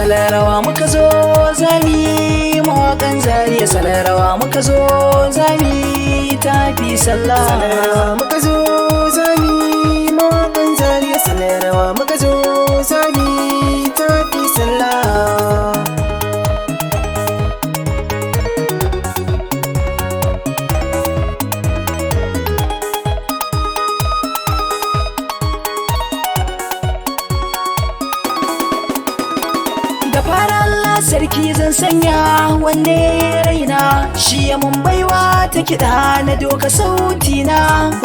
salarawa muka zo zami mawakan Zariya salarawa muka zo zami tafi sallah salarawa muka zo zami mawakan Zariya salarawa muka zo zami tafi sallah da fara Allah sarki zan sanya wanne raina shi ya mun baiwa ta kiɗa na doka sauti na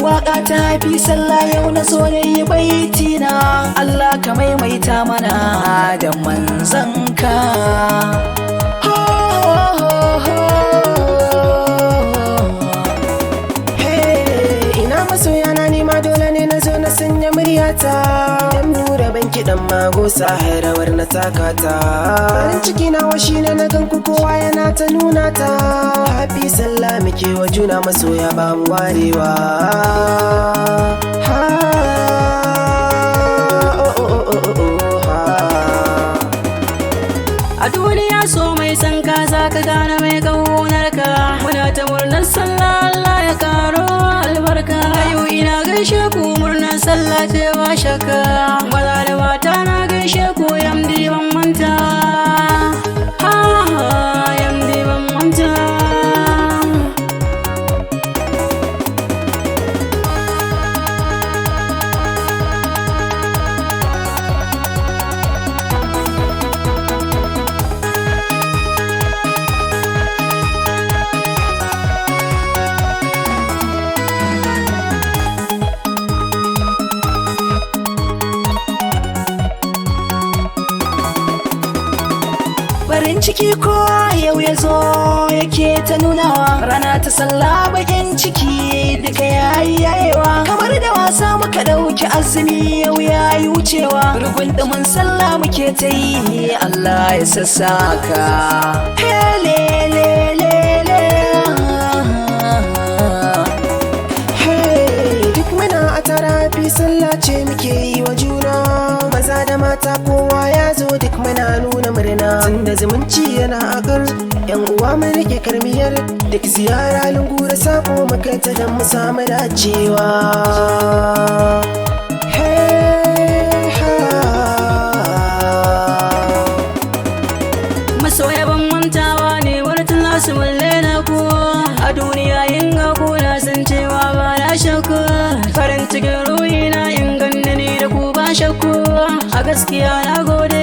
waka ta fi sallah yau na so ne yi baiti na Allah ka maimaita mana da manzanka ina masoya na nima dole ne na zo na sanya muryata dan nura ban kiɗan magosa hairawar na takata farin ciki na washi ne na ganku kowa yana ta nuna ta happy sallah muke wa juna masoya ba mu warewa a duniya so mai san ka za ka gane mai kaunar ka muna ta murnar sallah Allah ya karo albarka yau ina gaishe ku murnar sallah ce ba shakka maza da mata na gaishe ku yamdi ban manta yamdi ban manta farin ciki ko yau ya zo yake ta nunawa rana ta sallah bakin ciki duka yayi yayewa kamar da wasa muka dauki azumi yau yayi wucewa rugundumin sallah muke ta yi Allah ya sassaka duk muna a tarafi sallah ce muke yi wa juna maza da mata kowa ya zo duk muna nuna murna tunda zumunci yana akar yan uwa mun rike karmiyar duk ziyara lungu da sako muka ta dan mu samu dacewa masoya ban mantawa ne wani lasu mulle na ku a duniya yin ga kuna san cewa ba na shakku farin cikin ruhi na in ganni ni da ku ba shakku a gaskiya na gode